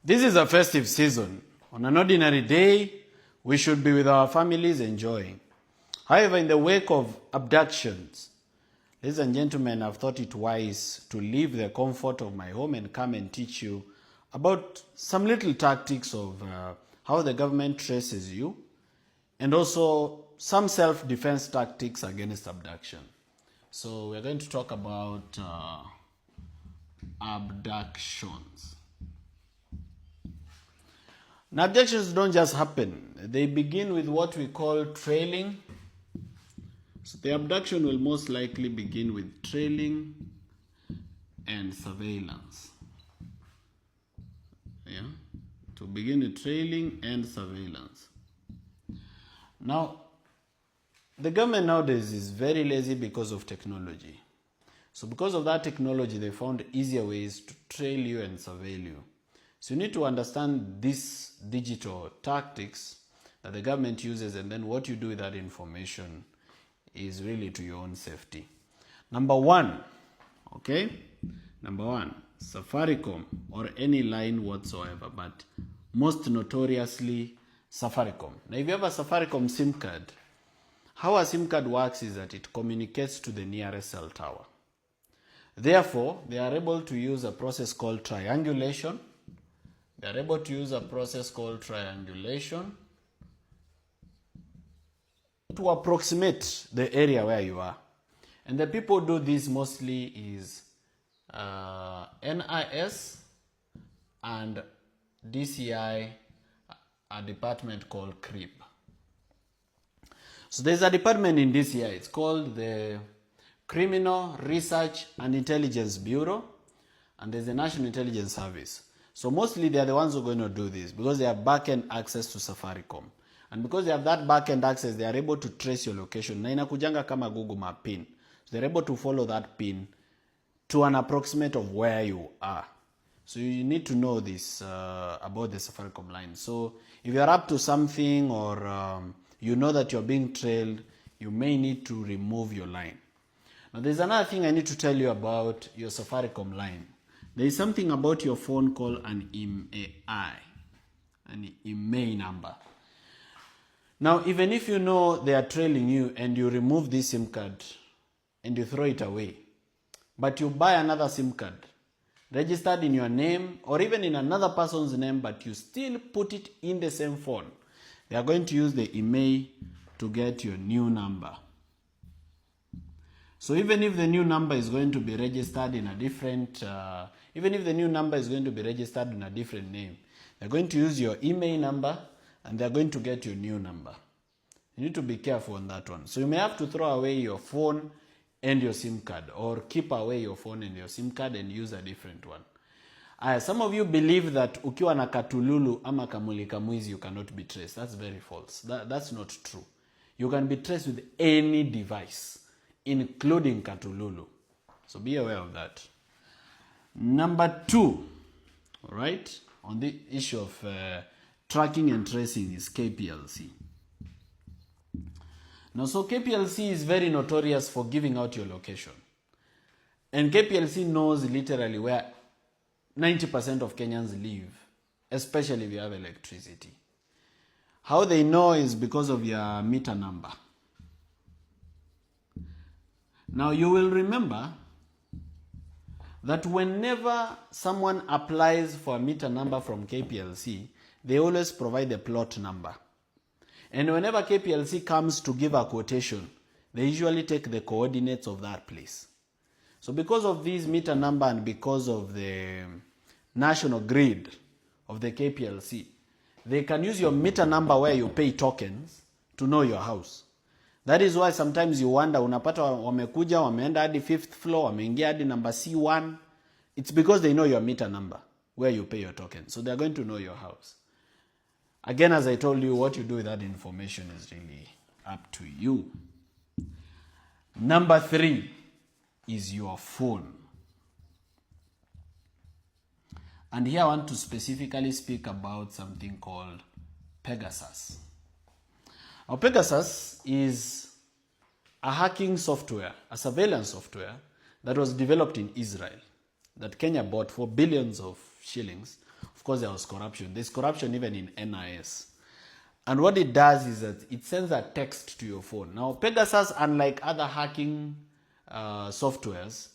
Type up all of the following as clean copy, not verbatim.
This is a festive season. On an ordinary day, we should be with our families enjoying. However, in the wake of abductions, ladies and gentlemen, I've thought it wise to leave the comfort of my home and come and teach you about some little tactics of how the government traces you, and also some self-defense tactics against abduction. So we're going to talk about abductions. Now, abductions don't just happen. They begin with what we call trailing. So the abduction will most likely begin with trailing and surveillance. Yeah, to begin with trailing and surveillance. Now, the government nowadays is very lazy because of technology. So because of that technology, they found easier ways to trail you and surveil you. So you need to understand these digital tactics that the government uses, and then what you do with that information is really to your own safety. Number one, Safaricom or any line whatsoever, but most notoriously Safaricom. Now, if you have a Safaricom SIM card, how a SIM card works is that it communicates to the nearest cell tower. Therefore, they are able to use a process called triangulation. They are able to use a process called triangulation to approximate the area where you are. And the people do this mostly is NIS and DCI, a department called CRIP. So there's a department in DCI, it's called the Criminal Research and Intelligence Bureau, and there's the National Intelligence Service. So mostly they are the ones who are going to do this because they have back-end access to Safaricom. And because they have that back-end access, they are able to trace your location. Na inakujanga kama Google Map pin. So they're able to follow that pin to an approximate of where you are. So you need to know this about the Safaricom line. So if you're up to something or you know that you're being trailed, you may need to remove your line. Now there's another thing I need to tell you about your Safaricom line. There is something about your phone called an IMEI, an IMEI number. Now, even if you know they are trailing you and you remove this SIM card and you throw it away, but you buy another SIM card registered in your name or even in another person's name, but you still put it in the same phone, they are going to use the IMEI to get your new number. So even if the new number is going to be registered in a different, name, they're going to use your IMEI number and they're going to get your new number. You need to be careful on that one. So you may have to throw away your phone and your SIM card, or keep away your phone and your SIM card and use a different one. Some of you believe that ukiwa na katululu ama kamulika mwizi you cannot be traced. That's very false. That's not true. You can be traced with any device, including katululu. So be aware of that. Number two, all right, on the issue of tracking and tracing is KPLC. Now, so KPLC is very notorious for giving out your location. And KPLC knows literally where 90% of Kenyans live, especially if you have electricity. How they know is because of your meter number. Now, you will remember that whenever someone applies for a meter number from KPLC, they always provide the plot number. And whenever KPLC comes to give a quotation, they usually take the coordinates of that place. So because of this meter number and because of the national grid of the KPLC, they can use your meter number where you pay tokens to know your house. That is why sometimes you wonder, unapata wamekuja, wameenda hadi 5th floor, wameingia hadi number C1. It's because they know your meter number, where you pay your token. So they're going to know your house. Again, as I told you, what you do with that information is really up to you. Number 3 is your phone. And here I want to specifically speak about something called Pegasus. Now, Pegasus is a hacking software, a surveillance software that was developed in Israel, that Kenya bought for billions of shillings of course there was corruption. There's corruption even in NIS. And what it does is that it sends a text to your phone. Now, Pegasus, unlike other hacking softwares,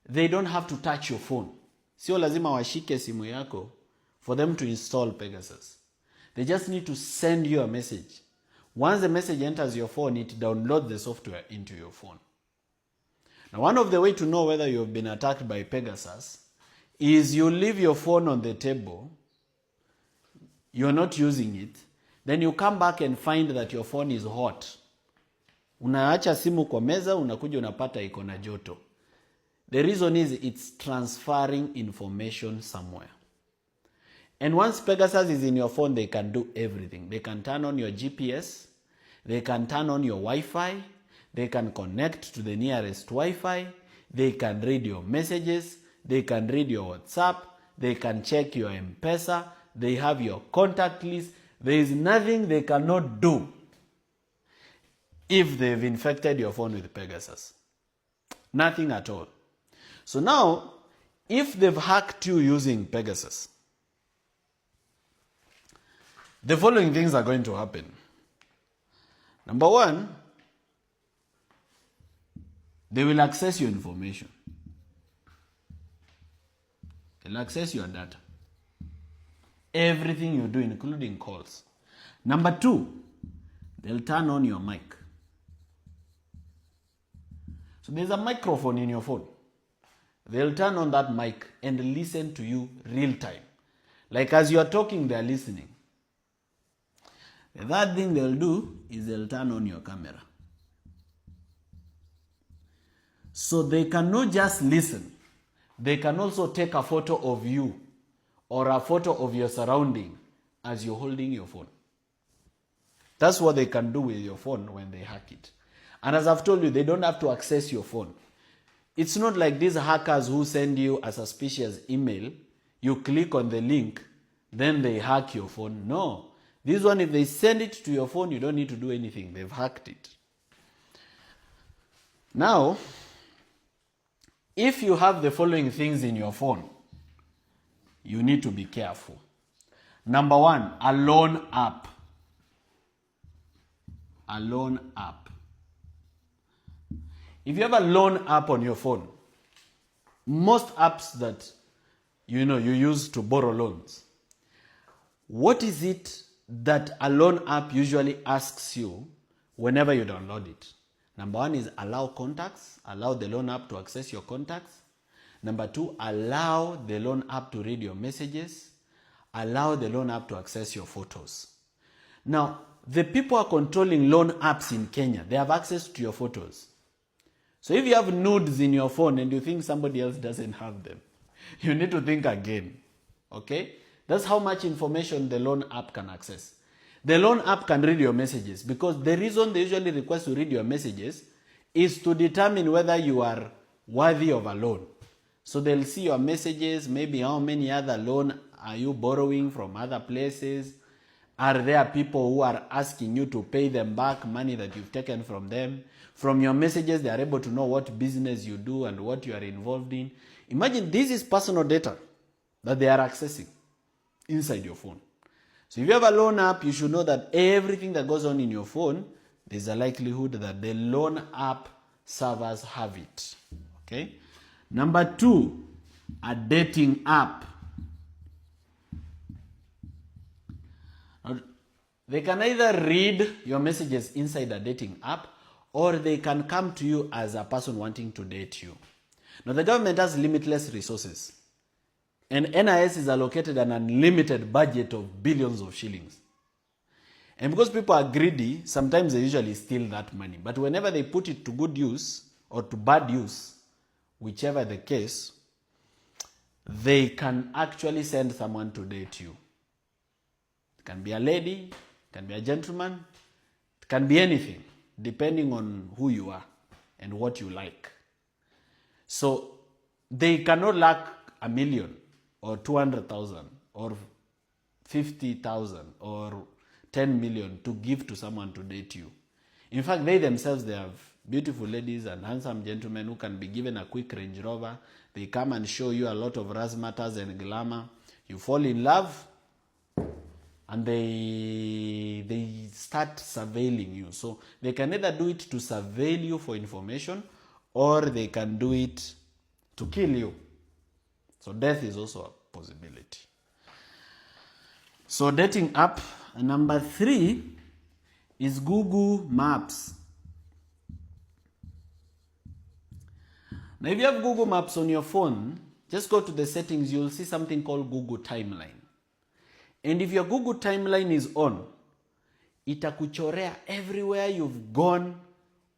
they don't have to touch your phone. Sio lazima washike simu yako for them to install Pegasus. They just need to send you a message. Once the message enters your phone, it downloads the software into your phone. Now, one of the ways to know whether you've been attacked by Pegasus is you leave your phone on the table, you're not using it, then you come back and find that your phone is hot. Unaacha simu kwa meza, unakuja unapata iko na joto. The reason is it's transferring information somewhere. And once Pegasus is in your phone, they can do everything. They can turn on your GPS, they can turn on your Wi-Fi, they can connect to the nearest Wi-Fi, they can read your messages, they can read your WhatsApp, they can check your M-Pesa, they have your contact list. There is nothing they cannot do if they've infected your phone with Pegasus. Nothing at all. So now, if they've hacked you using Pegasus, the following things are going to happen. Number one, they will access your information. They'll access your data. Everything you do, including calls. Number two, they'll turn on your mic. So there's a microphone in your phone. They'll turn on that mic and listen to you real time. Like as you're talking, they're listening. The third thing they'll do is they'll turn on your camera. So they cannot just listen. They can also take a photo of you or a photo of your surrounding as you're holding your phone. That's what they can do with your phone when they hack it. And as I've told you, they don't have to access your phone. It's not like these hackers who send you a suspicious email, you click on the link, then they hack your phone. No. This one, if they send it to your phone, you don't need to do anything. They've hacked it. Now, if you have the following things in your phone, you need to be careful. Number one, a loan app. A loan app. If you have a loan app on your phone, most apps that you use to borrow loans, what is it that a loan app usually asks you whenever you download it? Number one is allow contacts, allow the loan app to access your contacts. Number two, allow the loan app to read your messages, allow the loan app to access your photos. Now, the people who are controlling loan apps in Kenya, they have access to your photos. So if you have nudes in your phone and you think somebody else doesn't have them, you need to think again. Okay? That's how much information the loan app can access. The loan app can read your messages because the reason they usually request to read your messages is to determine whether you are worthy of a loan. So they'll see your messages, maybe how many other loan are you borrowing from other places. Are there people who are asking you to pay them back money that you've taken from them? From your messages, they are able to know what business you do and what you are involved in. Imagine this is personal data that they are accessing inside your phone. So if you have a loan app, you should know that everything that goes on in your phone, there's a likelihood that the loan app servers have it. Okay? Number two, a dating app. They can either read your messages inside a dating app or they can come to you as a person wanting to date you. Now, the government has limitless resources. And NIS is allocated an unlimited budget of billions of shillings. And because people are greedy, sometimes they usually steal that money. But whenever they put it to good use or to bad use, whichever the case, they can actually send someone to date you. It can be a lady, it can be a gentleman, it can be anything, depending on who you are and what you like. So they cannot lack $1 million or 200,000 or 50,000 or 10 million to give to someone to date you. In fact, they themselves, they have beautiful ladies and handsome gentlemen who can be given a quick Range Rover. They come and show you a lot of razzmatazz and glamour. You fall in love, and they start surveilling you. So they can either do it to surveil you for information, or they can do it to kill you. So death is also a possibility. So dating app. Number 3 is Google Maps. Now if you have Google Maps on your phone, just go to the settings, you'll see something called Google Timeline. And if your Google Timeline is on, itakuchorea everywhere you've gone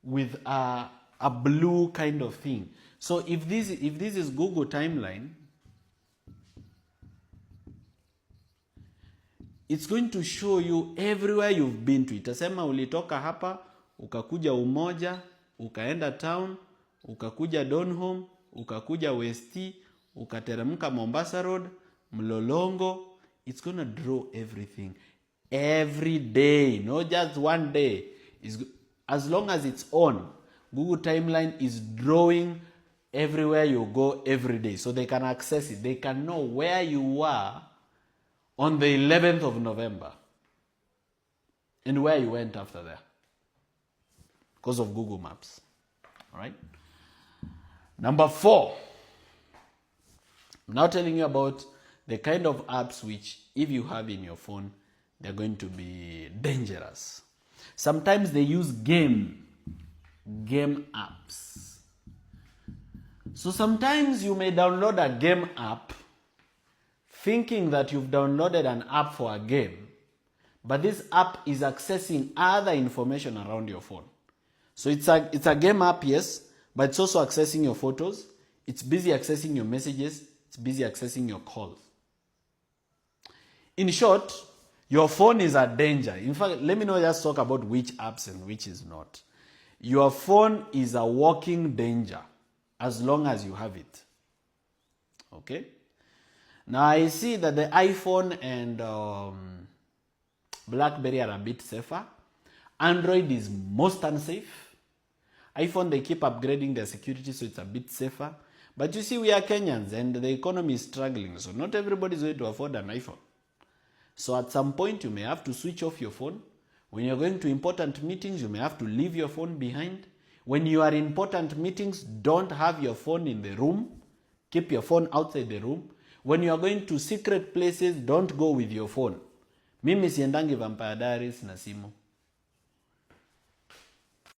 with a blue kind of thing. So if this is Google Timeline, it's going to show you everywhere you've been to. Itasema ulitoka hapa, ukakuja Umoja, ukaenda town, ukakuja Donholm, ukakuja West, ukateremka Mombasa Road, Mlolongo. It's going to draw everything. Every day, not just one day. As long as it's on, Google Timeline is drawing everywhere you go every day. So they can access it. They can know where you were on the 11th of November and where you went after that, because of Google Maps. All right. Number 4. I'm now telling you about the kind of apps which, if you have in your phone, they're going to be dangerous. Sometimes they use game apps. So sometimes you may download a game app thinking that you've downloaded an app for a game, but this app is accessing other information around your phone. So it's a game app, yes, but it's also accessing your photos. It's busy accessing your messages. It's busy accessing your calls. In short, your phone is a danger. In fact, let me not just talk about which apps and which is not. Your phone is a walking danger as long as you have it. Okay? Now I see that the iPhone and BlackBerry are a bit safer. Android is most unsafe. iPhone, they keep upgrading their security, so it's a bit safer. But you see, we are Kenyans and the economy is struggling, so not everybody is going to afford an iPhone. So at some point, you may have to switch off your phone. When you're going to important meetings, you may have to leave your phone behind. When you are in important meetings, don't have your phone in the room. Keep your phone outside the room. When you are going to secret places, don't go with your phone. Mimi siendangi Vampire Diaries na simu.